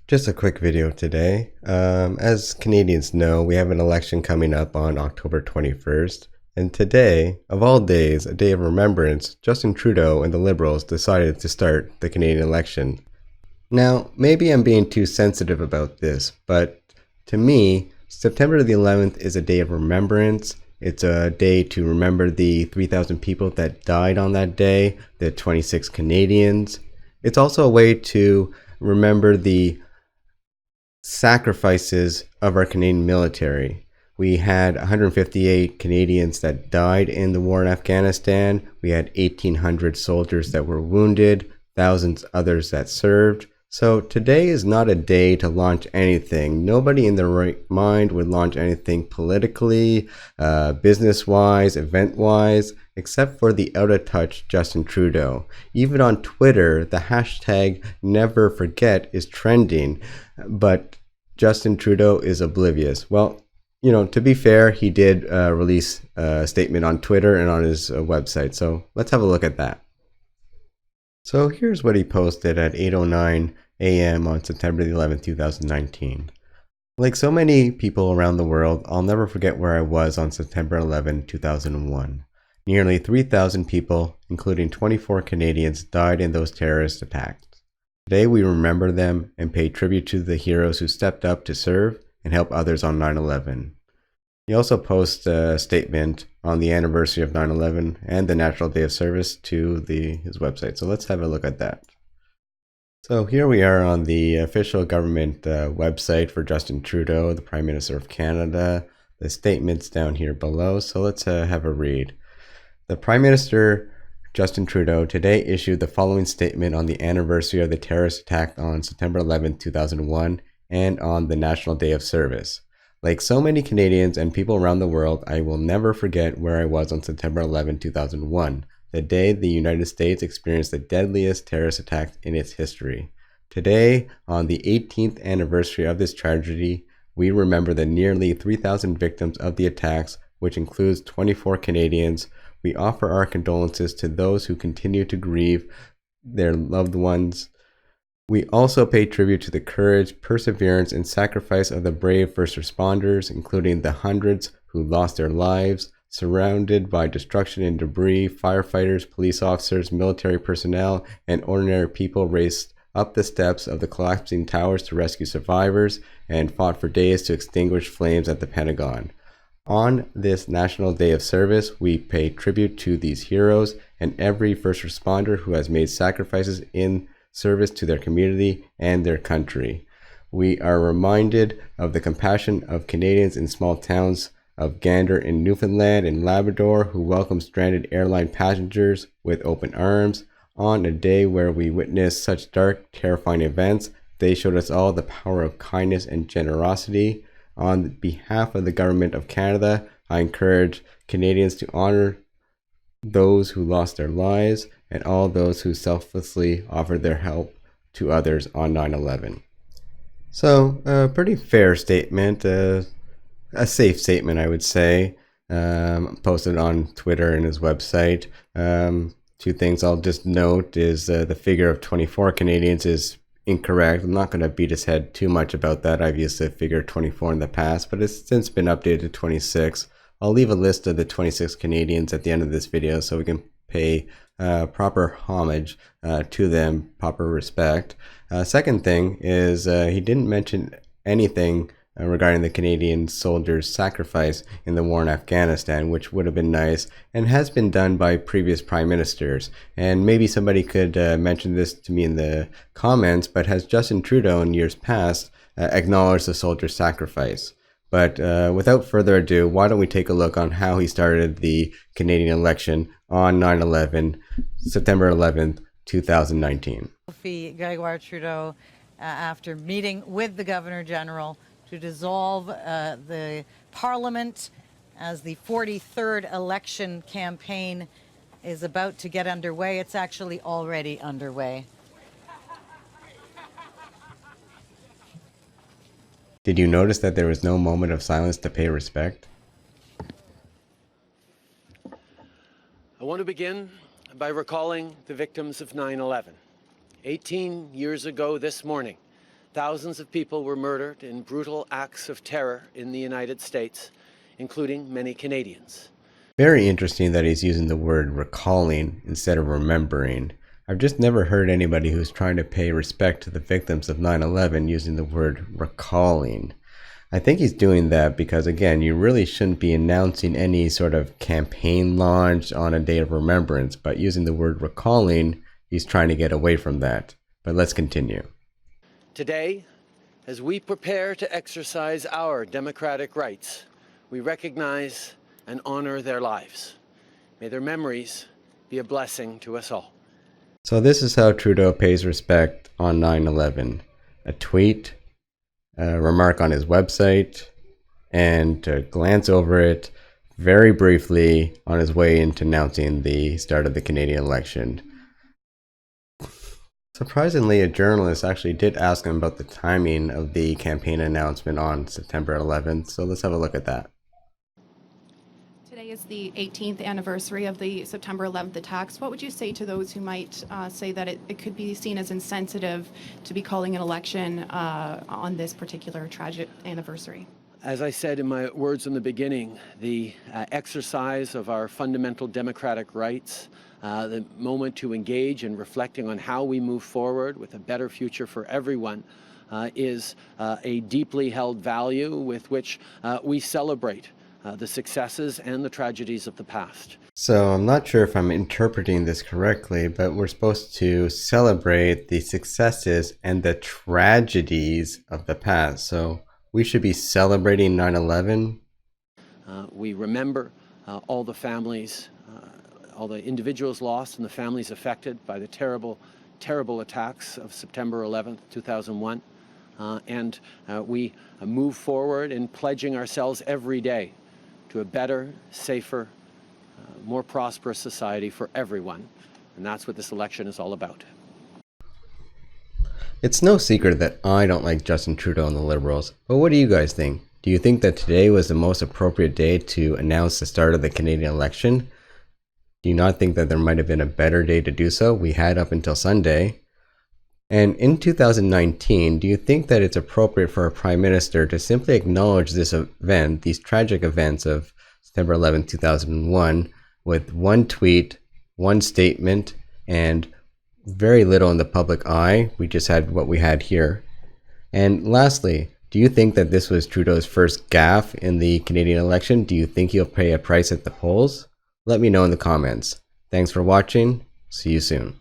Just a quick video today. As Canadians know, we have an election coming up on October 21st. And today, of all days, a day of remembrance, Justin Trudeau and the Liberals decided to start the Canadian election. Now, maybe I'm being too sensitive about this, but to me, September the 11th is a day of remembrance. It's a day to remember the 3,000 people that died on that day, the 26 Canadians. It's also a way to remember the sacrifices of our Canadian military. We had 158 Canadians that died in the war in Afghanistan. We had 1,800 soldiers that were wounded, thousands others that served. So today is not a day to launch anything. Nobody in their right mind would launch anything politically, business-wise, event-wise, except for the out-of-touch Justin Trudeau. Even on Twitter, the hashtag never forget is trending, but Justin Trudeau is oblivious. Well, to be fair, he did release a statement on Twitter and on his website. So let's have a look at that. So here's what he posted at 8:09 a.m. on September the 11th, 2019. Like so many people around the world, I'll never forget where I was on September 11, 2001. Nearly 3,000 people, including 24 Canadians, died in those terrorist attacks. Today we remember them and pay tribute to the heroes who stepped up to serve and help others on 9/11. He also posts a statement on the anniversary of 9/11 and the National Day of Service to his website. So let's have a look at that. So here we are on the official government website for Justin Trudeau, the Prime Minister of Canada. The statement's down here below, so let's have a read. The Prime Minister Justin Trudeau today issued the following statement on the anniversary of the terrorist attack on September 11, 2001, and on the National Day of Service. Like so many Canadians and people around the world, I will never forget where I was on September 11, 2001, the day the United States experienced the deadliest terrorist attack in its history. Today, on the 18th anniversary of this tragedy, we remember the nearly 3,000 victims of the attacks, which includes 24 Canadians. We offer our condolences to those who continue to grieve their loved ones. We also pay tribute to the courage, perseverance, and sacrifice of the brave first responders, including the hundreds who lost their lives, surrounded by destruction and debris. Firefighters, police officers, military personnel, and ordinary people raced up the steps of the collapsing towers to rescue survivors and fought for days to extinguish flames at the Pentagon. On this National Day of Service, we pay tribute to these heroes and every first responder who has made sacrifices in service to their community and their country. We are reminded of the compassion of Canadians in small towns of Gander in Newfoundland and Labrador who welcome stranded airline passengers with open arms. On a day where we witnessed such dark, terrifying events, they showed us all the power of kindness and generosity. On behalf of the Government of Canada, I encourage Canadians to honor those who lost their lives and all those who selflessly offered their help to others on 9/11. So, a pretty fair statement, a safe statement, I would say, posted on Twitter and his website. Two things I'll just note is the figure of 24 Canadians is incorrect. I'm not going to beat his head too much about that. I've used the figure 24 in the past, but it's since been updated to 26. I'll leave a list of the 26 Canadians at the end of this video so we can pay proper homage to them, proper respect. Second thing is he didn't mention anything regarding the Canadian soldiers' sacrifice in the war in Afghanistan, which would have been nice and has been done by previous prime ministers. And maybe somebody could mention this to me in the comments, but has Justin Trudeau in years past acknowledged the soldiers' sacrifice? But without further ado, why don't we take a look on how he started the Canadian election on 9/11, September 11th, 2019. Sophie Gregoire Trudeau, after meeting with the Governor General to dissolve the Parliament as the 43rd election campaign is about to get underway. It's actually already underway. Did you notice that there was no moment of silence to pay respect? I want to begin by recalling the victims of 9/11. 18 years ago this morning, thousands of people were murdered in brutal acts of terror in the United States, including many Canadians. Very interesting that he's using the word recalling instead of remembering. I've just never heard anybody who's trying to pay respect to the victims of 9/11 using the word recalling. I think he's doing that because, again, you really shouldn't be announcing any sort of campaign launch on a day of remembrance, but using the word recalling, he's trying to get away from that. But let's continue. Today, as we prepare to exercise our democratic rights, we recognize and honor their lives. May their memories be a blessing to us all. So this is how Trudeau pays respect on 9/11. A tweet, a remark on his website, and to glance over it very briefly on his way into announcing the start of the Canadian election. Surprisingly, a journalist actually did ask him about the timing of the campaign announcement on September 11th, so let's have a look at that. Today is the 18th anniversary of the September 11th attacks. What would you say to those who might say that it could be seen as insensitive to be calling an election on this particular tragic anniversary? As I said in my words in the beginning, the exercise of our fundamental democratic rights, the moment to engage in reflecting on how we move forward with a better future for everyone, is a deeply held value with which we celebrate the successes and the tragedies of the past. So I'm not sure if I'm interpreting this correctly, but we're supposed to celebrate the successes and the tragedies of the past. So we should be celebrating 9/11. We remember all the families, all the individuals lost and the families affected by the terrible, terrible attacks of September 11th, 2001. And we move forward in pledging ourselves every day to a better, safer, more prosperous society for everyone. And that's what this election is all about. It's no secret that I don't like Justin Trudeau and the Liberals, but what do you guys think? Do you think that today was the most appropriate day to announce the start of the Canadian election? Do you not think that there might have been a better day to do so? We had up until Sunday. And in 2019, do you think that it's appropriate for a Prime Minister to simply acknowledge this event, these tragic events of September 11, 2001, with one tweet, one statement, and very little in the public eye? We just had what we had here. And lastly, do you think that this was Trudeau's first gaffe in the Canadian election? Do you think he'll pay a price at the polls? Let me know in the comments. Thanks for watching. See you soon.